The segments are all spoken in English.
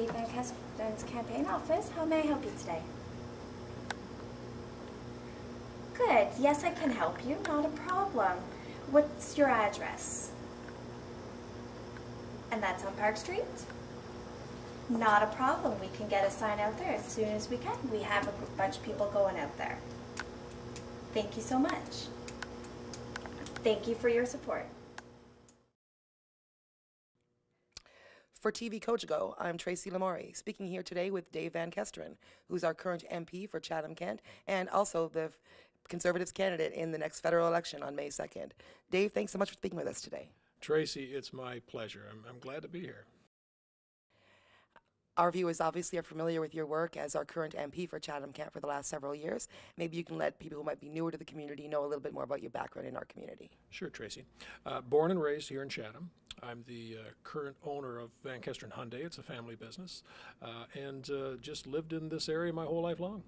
Dave Van Kesteren's campaign office. How may I help you today? Good. Yes, I can help you. Not a problem. What's your address? And that's on Park Street? Not a problem. We can get a sign out there as soon as we can. We have a bunch of people going out there. Thank you so much. Thank you for your support. For TV Cogeco, I'm Tracy Lamourie, speaking here today with Dave Van Kesteren, who's our current MP for Chatham-Kent and also the Conservatives candidate in the next federal election on May 2nd. Dave, thanks so much for speaking with us today. Tracy, it's my pleasure. I'm glad to be here. Our viewers obviously are familiar with your work as our current MP for Chatham-Kent for the last several years. Maybe you can let people who might be newer to the community know a little bit more about your background in our community. Sure, Tracy. Born and raised here in Chatham. I'm the current owner of Van Kesteren Hyundai. It's a family business, and just lived in this area my whole life long.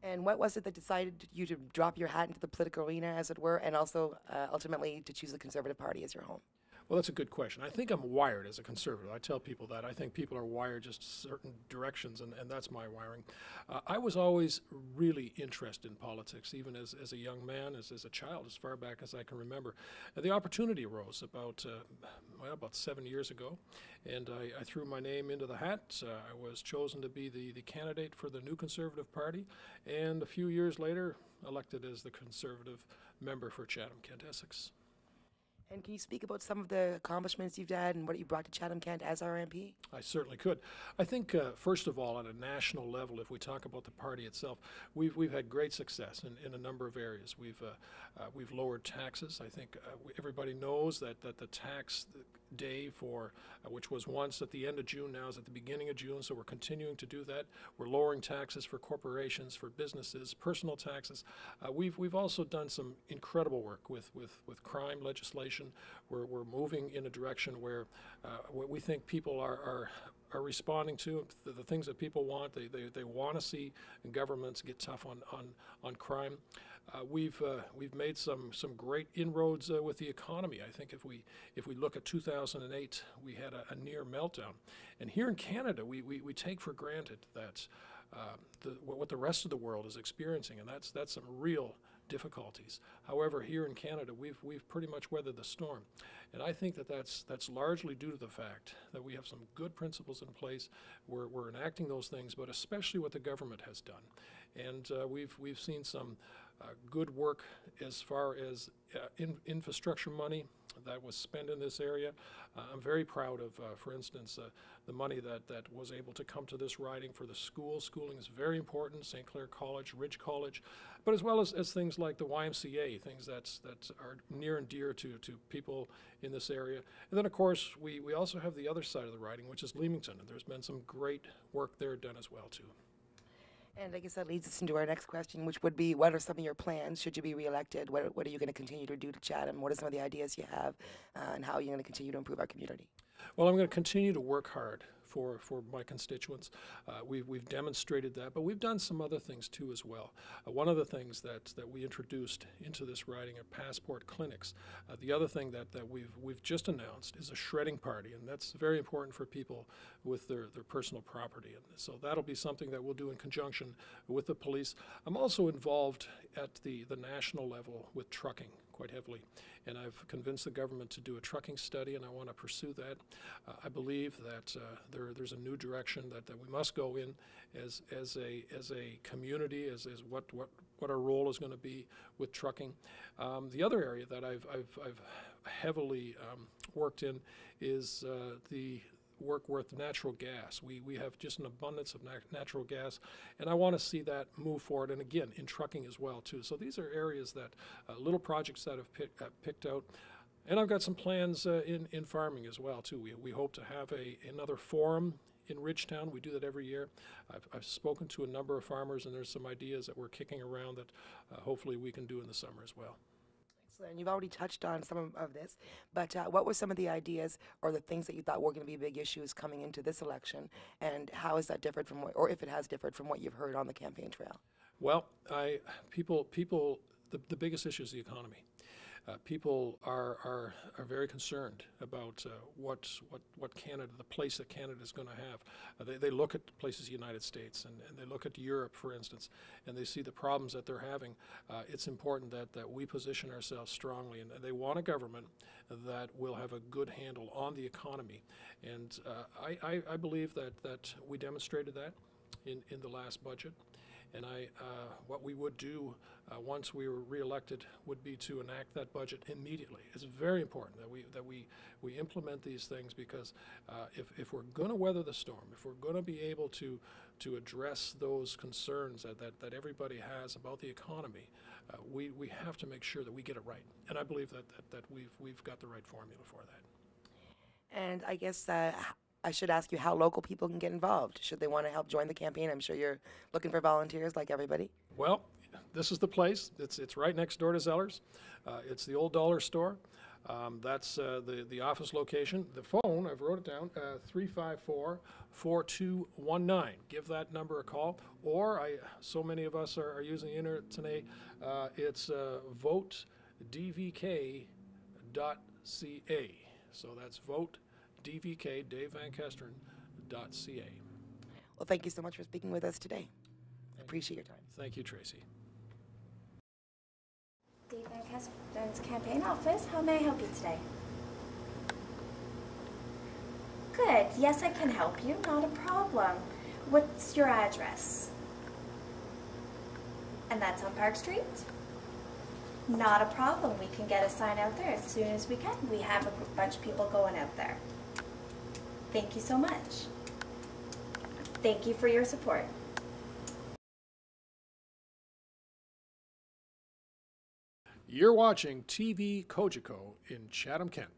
And what was it that decided you to drop your hat into the political arena, as it were, and also ultimately to choose the Conservative Party as your home? Well, that's a good question. I think I'm wired as a conservative. I tell people that. I think people are wired just certain directions, and that's my wiring. I was always really interested in politics, even as a young man, as a child, as far back as I can remember. The opportunity arose about 7 years ago, and I threw my name into the hat. I was chosen to be the candidate for the new Conservative Party, and a few years later, elected as the Conservative member for Chatham-Kent-Essex. And can you speak about some of the accomplishments you've had and what you brought to Chatham-Kent as our MP? I certainly could. I think, first of all, at a national level, if we talk about the party itself, we've had great success in a number of areas. We've lowered taxes. I think everybody knows that the tax day for which was once at the end of June, now is at the beginning of June, so we're continuing to do that. We're lowering taxes for corporations, for businesses, personal taxes. We've also done some incredible work with crime legislation. We're moving in a direction where we think people are responding to the things that people want. They want to see governments get tough on crime. We've made some great inroads with the economy. I think if we look at 2008, we had a near meltdown, and here in Canada we take for granted that what the rest of the world is experiencing, and that's some real difficulties. However, here in Canada, we've pretty much weathered the storm, and I think that's largely due to the fact that we have some good principles in place. We're enacting those things, but especially what the government has done, and we've seen some good work as far as infrastructure money that was spent in this area. I'm very proud of, for instance, the money that was able to come to this riding for the school. Schooling is very important, St. Clair College, Ridge College, but as well as things like the YMCA, things that are near and dear to people in this area. And then, of course, we also have the other side of the riding, which is Leamington, and there's been some great work there done as well, too. And I guess that leads us into our next question, which would be, what are some of your plans should you be reelected? What are you going to continue to do to Chatham? What are some of the ideas you have, and how are you going to continue to improve our community? Well, I'm going to continue to work hard for my constituents. We've demonstrated that, but we've done some other things too as well. One of the things that we introduced into this riding are passport clinics. The other thing that we've just announced is a shredding party, and that's very important for people with their personal property. And so that'll be something that we'll do in conjunction with the police. I'm also involved at the national level with trucking quite heavily, and I've convinced the government to do a trucking study, and I want to pursue that. I believe that there's a new direction that we must go in as a community, as what our role is going to be with trucking. The other area that I've heavily worked in is the work with natural gas. We have just an abundance of natural gas, and I want to see that move forward, and again, in trucking as well, too. So these are areas that, little projects that I've picked out. And I've got some plans in farming as well, too. We hope to have another forum in Ridgetown. We do that every year. I've spoken to a number of farmers, and there's some ideas that we're kicking around that hopefully we can do in the summer as well. And you've already touched on some of this, but what were some of the ideas or the things that you thought were going to be big issues coming into this election, and how has that differed from or if it has differed from what you've heard on the campaign trail? Well, the biggest issue is the economy. people are very concerned about what Canada, the place that Canada is going to have. They look at places in the United States and they look at Europe, for instance, and they see the problems that they're having. It's important that we position ourselves strongly, and they want a government that will have a good handle on the economy. And I believe that we demonstrated that in the last budget. And what we would do once we were reelected would be to enact that budget immediately. It's very important that we implement these things, because if we're going to weather the storm, if we're going to be able to address those concerns that everybody has about the economy, we have to make sure that we get it right. And I believe that we've got the right formula for that. And I guess I should ask you how local people can get involved. Should they want to help join the campaign? I'm sure you're looking for volunteers like everybody. Well, this is the place. It's right next door to Zeller's. It's the old dollar store. That's the office location. The phone, I've wrote it down, 354-4219. Give that number a call. Or so many of us are using the internet today. It's votedvk.ca. So that's votedvk, Dave Van Kesteren.ca. Well, thank you so much for speaking with us today. I appreciate your time. Thank you, Tracy. Dave Van Kesteren's campaign office. How may I help you today? Good. Yes, I can help you. Not a problem. What's your address? And that's on Park Street? Not a problem. We can get a sign out there as soon as we can. We have a bunch of people going out there. Thank you so much. Thank you for your support. You're watching TV Cogeco in Chatham-Kent.